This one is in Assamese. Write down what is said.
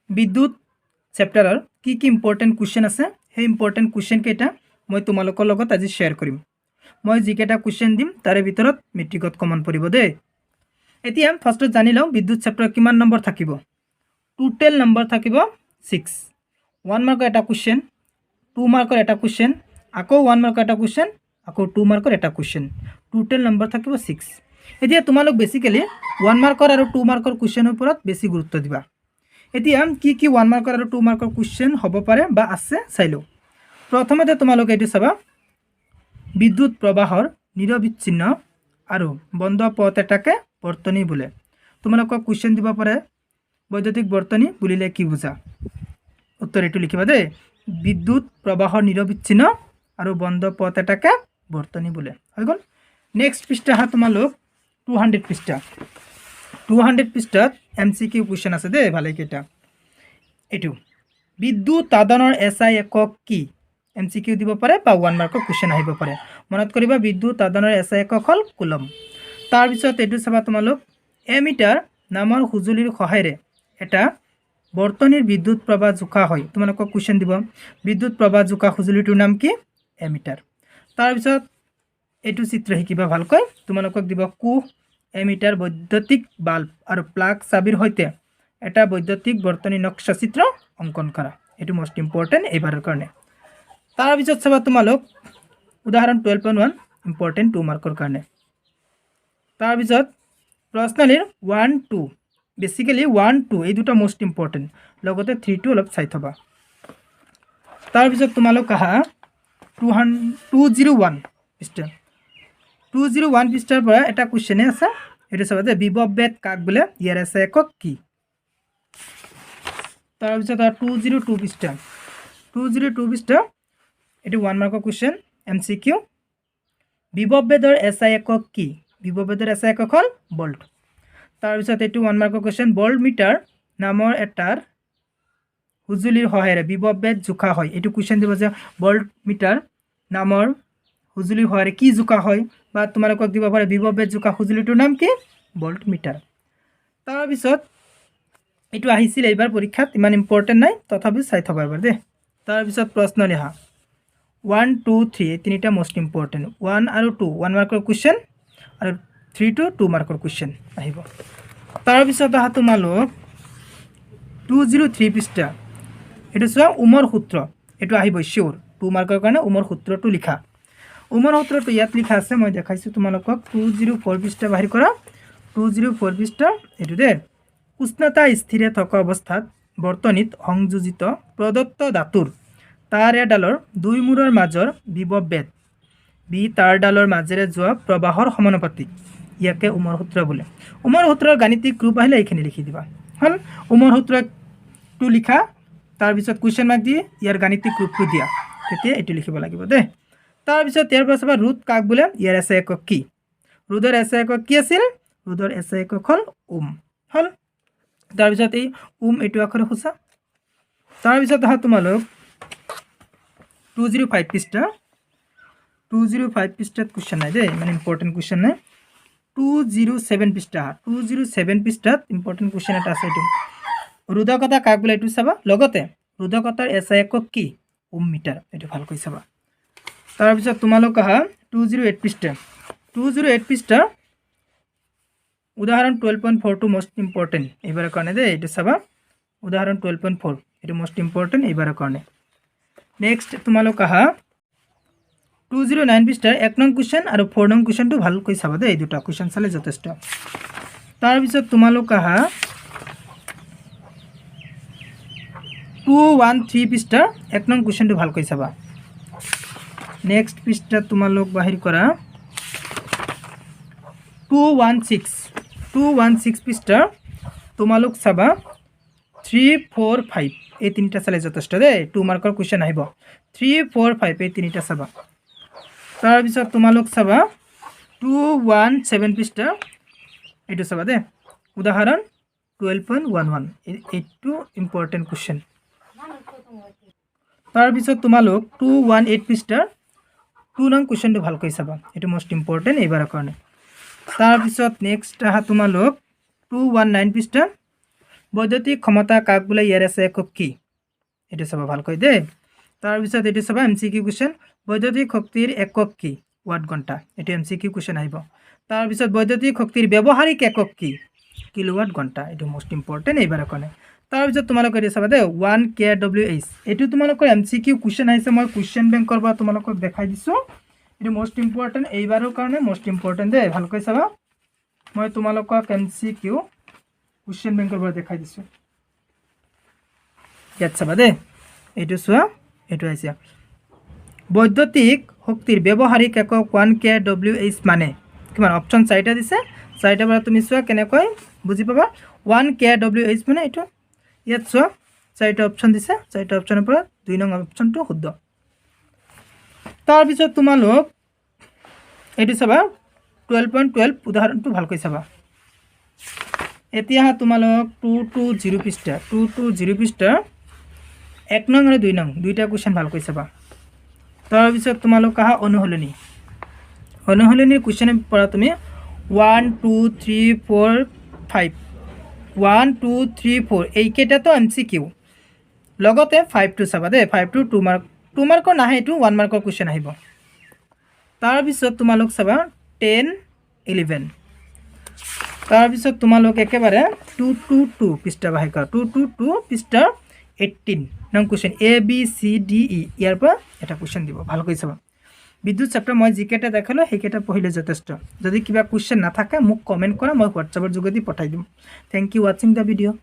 বিদ্যুৎ চেপ্টাৰৰ কি কি ইম্পৰ্টেণ্ট কুৱেশ্যন আছে সেই ইম্পৰ্টেণ্ট কুৱেশ্যন কেইটা মই তোমালোকৰ লগত আজি শ্বেয়াৰ কৰিম। মই যিকেইটা কুৱেশ্যন দিম তাৰে ভিতৰত মেট্ৰিকত কমন পৰিব দেই। এতিয়া ফাৰ্ষ্টত জানি লওঁ বিদ্যুৎ চেপ্টাৰ কিমান নম্বৰ থাকিব। টোটেল নম্বৰ থাকিব 6। 1 মাৰ্কৰ এটা কুৱেশ্যন, 2 মাৰ্কৰ এটা কুৱেশ্যন, আকৌ 1 মাৰ্কৰ এটা কুৱেশ্যন, আকৌ 2 মাৰ্কৰ এটা কুৱেশ্যন। টোটেল নম্বৰ থাকিব 6। এতিয়া তোমালোক বেছিকেলি 1 মাৰ্কৰ আৰু 2 মাৰ্কৰ কুৱেশ্যনৰ ওপৰত বেছি গুৰুত্ব দিবা। এতিয়া কি কি 1 মাৰ্কৰ আৰু 2 মাৰ্কৰ কুৱেশ্যন হ'ব পাৰে বা আছে চাই লওঁ। প্ৰথমতে তোমালোক এইটো চাবা, বিদ্যুৎ প্ৰবাহৰ নিৰবিচ্ছিন্ন আৰু বন্ধ পথ এটাকে বৰ্তনী বোলে। তোমালোকক কুৱেশ্যন দিব পাৰে বৈদ্যুতিক বৰ্তনী বুলিলে কি বুজা। উত্তৰ এইটো লিখিবা দেই, বিদ্যুৎ প্ৰবাহৰ নিৰবিচ্ছিন্ন আৰু বন্ধ পথ এটাকে বৰ্তনী বোলে। হৈ গ'ল। নেক্সট পৃষ্ঠা হা তোমালোক 200 পৃষ্ঠা। 200 পৃষ্ঠাত MCQ কুৱেশ্যন আছে দেই ভালেকেইটা। এইটো বিদ্যুৎ উৎপাদনৰ SI একক কি? MCQ দিব পাৰে বা 1 মাৰ্কৰ কুৱেশ্যন আহিব পাৰে। মনত কৰিবা বিদ্যুৎ উৎপাদনৰ SI একক হ'ল কুলম। তাৰপিছত এইটো চাবা তোমালোক, এমিটাৰ নামৰ সঁজুলিৰ সহায়েৰে এটা বৰ্তনীৰ বিদ্যুৎ প্ৰবাহ জোখা হয়। তোমালোকক কুৱেশ্যন দিব, বিদ্যুৎ প্ৰবাহ জোখা সঁজুলিটোৰ নাম কি? এমিটাৰ। তাৰপিছত এইটো চিত্ৰ শিকিবা ভালকৈ। তোমালোকক দিব কোষ, এমিটাৰ, বৈদ্যুতিক বাল্ব আৰু প্লাগ চাবিৰ সৈতে এটা বৈদ্যুতিক বৰ্তনী নক্সা চিত্ৰ অংকন কৰা। এইটো মোষ্ট ইম্পৰ্টেণ্ট এইবাৰৰ কাৰণে। তাৰপিছত চাবা তোমালোক উদাহৰণ 12.1 ইম্পৰ্টেণ্ট 2 মাৰ্কৰ কাৰণে। তাৰপিছত প্ৰশ্নালীৰ 1, 2 বেছিকেলি 1, 2 এই দুটা মোষ্ট ইম্পৰ্টেণ্ট, লগতে 3টো অলপ চাই থবা। তাৰপিছত তোমালোক আহা 201 পৃষ্ঠা। 201 পৃষ্ঠাৰ পৰা এটা কুৱেশ্যনে আছে। এইটো চাবা যে বিভৱ বেদ কাক বোলে, ইয়াৰ SI একক কি? তাৰপিছত 202 পৃষ্ঠা। 202 পৃষ্ঠা এইটো 1 মাৰ্কৰ কুৱেশ্যন MCQ। বিভৱ বেদৰ SI একক কি? বিভৱ বেদৰ SI একক হ'ল ভল্ট। তাৰপিছত এইটো 1 মাৰ্কৰ কুৱেশ্যন, ভল্ট মিটাৰ নামৰ এটাৰ সঁজুলিৰ সহায়েৰে বিভৱ বেদ জোখা হয়। এইটো কুৱেশ্যন দিব যে ভল্ট মিটাৰ নামৰ সঁজুলিৰ সহায়েৰে কি জোখা হয়, বা তোমালোকক দিব পাৰে বিভৱ বেদ জোখা সঁজুলিটোৰ নাম কি? Volt metre. তাৰপিছত এইটো আহিছিল এইবাৰ পৰীক্ষাত, ইমান ইম্পৰ্টেণ্ট নাই, তথাপিও চাই থবা এবাৰ দেই। তাৰপিছত প্ৰশ্ন লিখা 1, 2, 3 এই তিনিটা মোষ্ট ইম্পৰ্টেণ্ট। 1 আৰু 2 1 মাৰ্কৰ কুৱেশ্যন আৰু 3টো 2 মাৰ্কৰ কুৱেশ্যন আহিব। তাৰপিছত আহা তোমালোক 203 পৃষ্ঠা। এইটো চোৱা ওমৰ সূত্ৰ, এইটো আহিব চিয়'ৰ 2 মাৰ্কৰ কাৰণে। ওমৰ সূত্ৰটো লিখা। ওমৰ সূত্ৰটো ইয়াত লিখা আছে, মই দেখাইছোঁ তোমালোকক। 204 পৃষ্ঠা বাহিৰ কৰা। 204 পৃষ্ঠা এইটো দেই, উষ্ণতা স্থিৰে থকা অৱস্থাত বৰ্তনীত সংযোজিত প্ৰদত্ত ধাতুৰ তাঁৰ এডালৰ দুই মূৰৰ মাজৰ বিভৱ বেদ বি তাঁৰডালৰ মাজেৰে যোৱা প্ৰবাহৰ সমানুপাতিক, ইয়াকে ওমৰ সূত্ৰ বোলে। ওমৰ সূত্ৰৰ গাণিতিক ৰূপ আহিলে এইখিনি লিখি দিবা। হ'ল ওমৰ সূত্ৰটো লিখা, তাৰপিছত কুৱেশ্যন মাৰ্ক দি ইয়াৰ গাণিতিক ৰূপটো দিয়া, তেতিয়া এইটো লিখিব লাগিব দেই। তাৰপিছত ইয়াৰ পৰা চাবা ৰোধ কাক বোলে, ইয়াৰ SI একক কি? ৰোধৰ SI একক কি আছিল? ৰোধৰ SI একক হ'ল ওম। হ'ল। তাৰপিছত এই ওম এইটো আখৰে সূচা। তাৰপিছত আহা তোমালোক 205 পৃষ্ঠা। 205 পৃষ্ঠাত কুৱেশ্যন নাই দেই, মানে ইম্পৰ্টেণ্ট কুৱেশ্যন নাই। 207 পৃষ্ঠা। 207 পৃষ্ঠাত ইম্পৰ্টেণ্ট কুৱেশ্যন এটা আছে। এইটো ৰোধকতা কাক বোলে এইটো চাবা, লগতে ৰোধকতাৰ SI একক কি? ওম মিটাৰ। এইটো ভালকৈ চাবা। তাৰপিছত তোমালোক আহা 208 পৃষ্ঠা। 208 পৃষ্ঠা উদাহৰণ 12.4টো মোষ্ট ইম্পৰ্টেণ্ট এইবাৰৰ কাৰণে দেই, এইটো চাবা। উদাহৰণ 12.4 এইটো মোষ্ট ইম্পৰ্টেণ্ট এইবাৰৰ কাৰণে। নেক্সট তোমালোক আহা 209 পৃষ্ঠাৰ 1 নং কুৱেশ্যন আৰু 4 নং কুৱেশ্যনটো ভালকৈ চাবা দেই, এই দুটা কুৱেশ্যন চালে যথেষ্ট। তাৰপিছত তোমালোক আহা 213 পৃষ্ঠাৰ 1 নং কুৱেশ্যনটো ভালকৈ চাবা। নেক্সট পৃষ্ঠাত তোমালোক বাহিৰ কৰা 216 পৃষ্ঠা তোমালোক চাবা 3, 4, 5 এই তিনিটা চালে যথেষ্ট দেই, 2 মাৰ্কৰ কুৱেশ্যন আহিব। 3, 4, 5 এই তিনিটা চাবা। তাৰপিছত তোমালোক চাবা 217 পৃষ্ঠা, এইটো চাবা দেই, উদাহৰণ 12.11 এইটো ইম্পৰ্টেণ্ট কুৱেশ্যন। তাৰপিছত তোমালোক 218 পৃষ্ঠাৰ 2 নং কুৱেশ্যনটো ভালকৈ চাবা, এইটো মোষ্ট ইম্পৰ্টেণ্ট এইবাৰৰ কাৰণে। তাৰপিছত নেক্সট আহা তোমালোক 219 পৃষ্ঠা বৈদ্যুতিক ক্ষমতা কাক বোলে ইয়াৰ আছে একক কি এইটো চাবা ভালকৈ দেই তাৰপিছত এইটো চাবা MCQ কুৱেশ্যন বৈদ্যুতিক শক্তিৰ একক কি ওয়াট ঘণ্টা এইটো MCQ কুৱেশ্যন আহিব তাৰপিছত বৈদ্যুতিক শক্তিৰ ব্যৱহাৰিক একক কি কিলোৱাট ঘণ্টা এইটো মোষ্ট ইম্পৰ্টেণ্ট এইবাৰৰ কাৰণে তাৰপিছত তোমালোকে এইটো চাবা দেই 1 kWh এইটো তোমালোকৰ MCQ কুৱেশ্যন আহিছে মই কুৱেশ্যন বেংকৰ পৰা তোমালোকক দেখাই দিছোঁ এইটো মোষ্ট ইম্পৰ্টেণ্ট এইবাৰৰ কাৰণে মোষ্ট ইম্পৰ্টেণ্ট দেই ভালকৈ চাবা মই তোমালোকক MCQ কুৱেশ্যন বেংকৰ পৰা দেখাই দিছোঁ ইয়াত চাবা দেই এইটো চোৱা এইটো আহিছে বৈদ্যুতিক শক্তিৰ ব্যৱহাৰিক একক 1 kWh মানে কিমান অপশ্যন 4টা দিছে 4টাৰ পৰা তুমি চোৱা কেনেকৈ বুজি পাবা 1 kWh মানে এইটো ইয়াত চোৱা 4টা অপশ্যন দিছে 4টা অপশ্যনৰ পৰা 2 নং অপশ্যনটো শুদ্ধ তাৰপিছত তোমালোক এইটো চাবা 12.12 উদাহৰণটো ভালকৈ চাবা এতিয়া তোমালোক 220 পৃষ্ঠা 220 পৃষ্ঠা 1 নং আৰু 2 নং দুইটা কুৱেশ্যন ভালকৈ চাবা তাৰপিছত তোমালোক আহা অনুশীলনীৰ কুৱেশ্যনৰ পৰা তুমি 1 2 3 4 5 1 2 3 4 এইকেইটাতো MCQ লগতে 5টো চাবা দেই 5টো 2 মাৰ্কৰ নাহে এইটো 1 মাৰ্কৰ কুৱেশ্যন আহিব তাৰপিছত তোমালোক চাবা 10 11 তাৰপিছত তোমালোক একেবাৰে 222 পৃষ্ঠা বাহিকা 222 পৃষ্ঠা 18 নং কুৱেশ্যন ABCDE ইয়াৰ পৰা এটা কুৱেশ্যন দিব ভালকৈ চাবা বিদ্যুৎ চেপ্টাৰ মই যিকেইটা দেখালোঁ সেইকেইটা পঢ়িলে যথেষ্ট যদি কিবা কুৱেশ্যন নাথাকে মোক কমেণ্ট কৰা মই হোৱাটছআপৰ যোগেদি পঠাই দিম থেংক ইউ ৱাচিং দ্য ভিডিঅ'